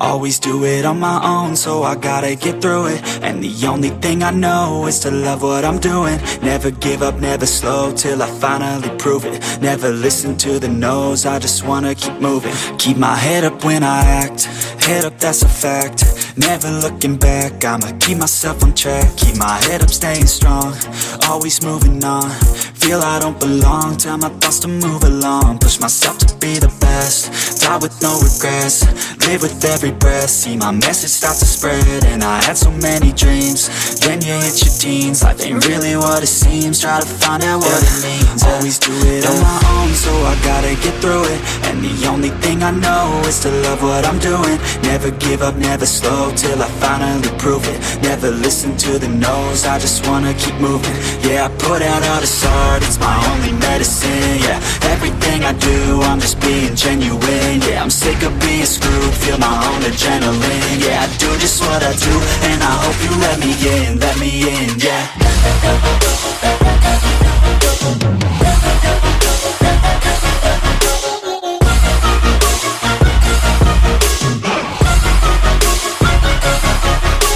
Always do it on my own, so I gotta get through it. And the only thing I know is to love what I'm doing. Never give up, never slow, till I finally prove it. Never listen to the no's, I just wanna keep moving. Keep my head up when I act, head up, that's a fact. Never looking back, I'ma keep myself on track. Keep my head up, staying strong, always moving on. Feel I don't belong, tell my thoughts to move along. Push myself to be the best, die with no regrets. Live with every breath, see my message start to spread. And I had so many dreams, then you hit your teens. Life ain't really what it seems, try to find out what it means. Always do it on my own, so I gotta get through it. And the only thing I know is to love what I'm doing. Never give up, never slow, till I finally prove it. Never listen to the no's, I just wanna keep moving. Yeah, I put out all this art, it's my only medicine. Yeah, everything I do, I'm just being genuine. Yeah, I'm sick of being screwed, feel my own adrenaline. Yeah, I do just what I do, and I hope you let me in, yeah.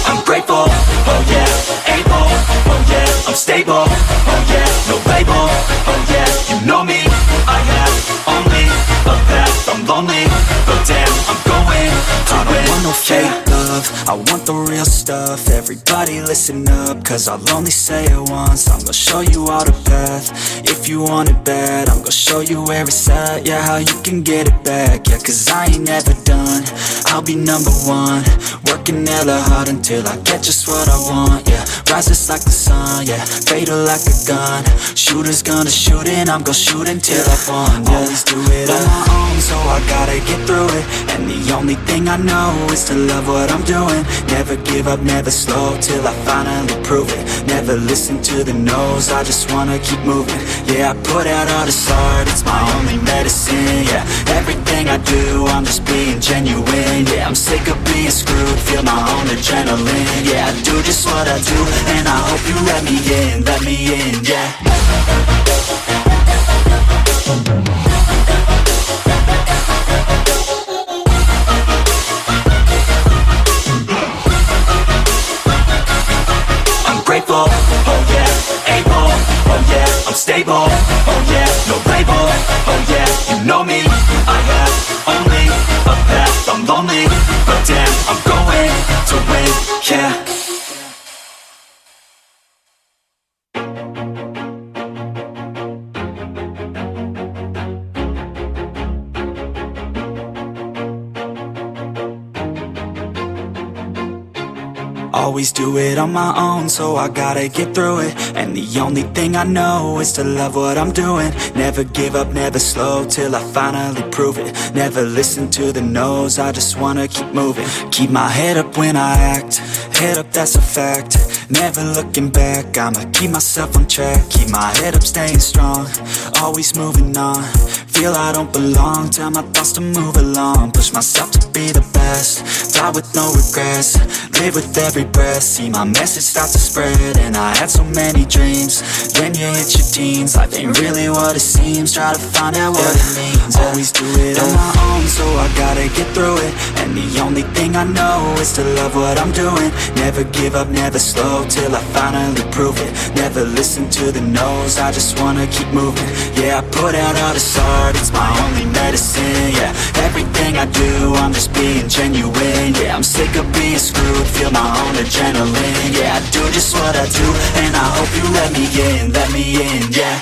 I'm grateful, oh yeah, able, oh yeah, I'm stable, oh yeah, no label, oh yeah, you know me, I have only a path, I'm lonely, but damn, I'm going to win. I don't want no fake love, I want the real stuff. Everybody listen up, cause I'll only say it once. I'm gonna show you all the path, if you want it bad. I'm gonna show you where it's at, yeah, how you can get it back. Yeah, cause I ain't never done, I'll be number one. Working hella hard until I get just what I want. Yeah, rises like the sun, yeah, fatal like a gun. Shooter's gonna shoot and I'm gonna shoot until I won. Yeah, always do it on my own, so I gotta get through it. And the only thing I know is to love what I'm doing. Never give up, never slow, till I finally prove it. Never listen to the no's, I just wanna keep moving. Yeah, I put out all this art, it's my only medicine. Yeah, everything I do, I'm just being genuine. Yeah, I'm sick of being screwed, feel my own adrenaline. Yeah, I do just what I do, and I hope you let me in, yeah. Grateful, oh yeah, able, oh yeah, I'm stable, oh yeah, no label, oh yeah, you know me, I have only a path, I'm lonely, but damn, I'm going to win, yeah. Always do it on my own, so I gotta get through it. And the only thing I know is to love what I'm doing. Never give up, never slow, till I finally prove it. Never listen to the no's, I just wanna keep moving. Keep my head up when I act, head up, that's a fact. Never looking back, I'ma keep myself on track. Keep my head up, staying strong, always moving on. Feel I don't belong, tell my thoughts to move along. Push myself to be the best, die with no regrets. Live with every breath, see my message start to spread. And I had so many dreams, then you hit your teens. Life ain't really what it seems, try to find out what it means. Always do it on my own, so I gotta get through it. And the only thing I know is to love what I'm doing. Never give up, never slow, till I finally prove it. Never listen to the no's, I just wanna keep moving. Yeah, I put out all this art, it's my only medicine. Yeah, everything I do, I'm just being genuine. Yeah, I'm sick of being screwed, feel my own adrenaline. Yeah, I do just what I do, and I hope you let me in, yeah.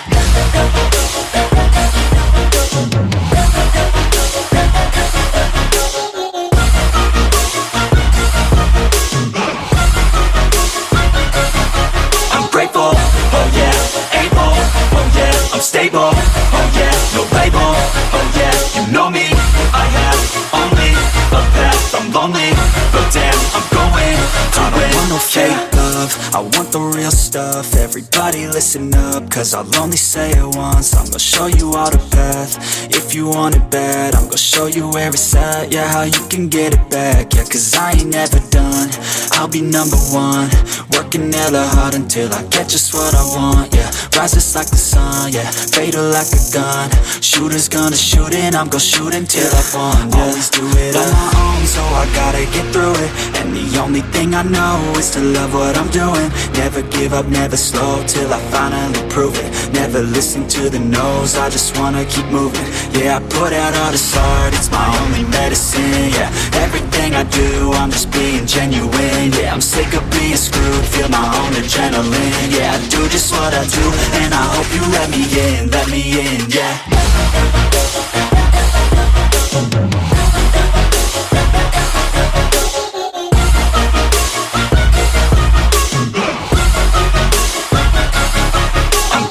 I'm grateful, oh yeah, able, oh yeah, I'm stable, oh yeah, no label, oh yeah, you know me, I have only a path, I'm lonely, but damn, I'm going to win. I don't want no fake love, I want the real real stuff. Everybody listen up, cause I'll only say it once. I'm gonna show you all the path. If you want it bad, I'm gonna show you where it's at. Yeah, how you can get it back. Yeah, cause I ain't never done. I'll be number one, working hella hard until I get just what I want. Yeah, rises like the sun, yeah, fatal like a gun. Shooter's gonna shoot and I'm gonna shoot until I won. Yeah, always do it on my own, so I gotta get through it. And the only thing I know is to love what I'm doing. Never give up, never slow, till I finally prove it. Never listen to the no's, I just wanna keep moving. Yeah, I put out all this art, it's my only medicine. Yeah, everything I do, I'm just being genuine. Yeah, I'm sick of being screwed, feel my own adrenaline. Yeah, I do just what I do, and I hope you let me in, yeah.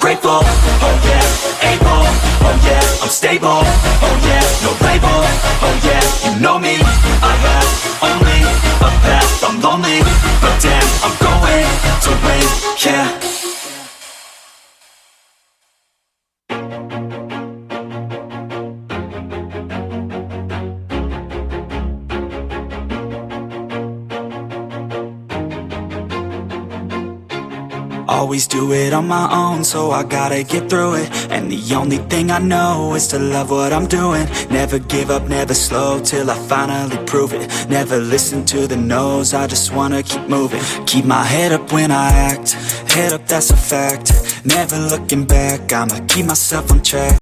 Grateful, oh yeah, able, oh yeah, I'm stable, oh yeah, no label, oh yeah, you know me, I have only a path, I'm lonely, but damn, I'm going to win, yeah. Always do it on my own, so I gotta get through it. And the only thing I know is to love what I'm doing. Never give up, never slow, till I finally prove it. Never listen to the no's, I just wanna keep moving. Keep my head up when I act, head up, that's a fact. Never looking back, I'ma keep myself on track.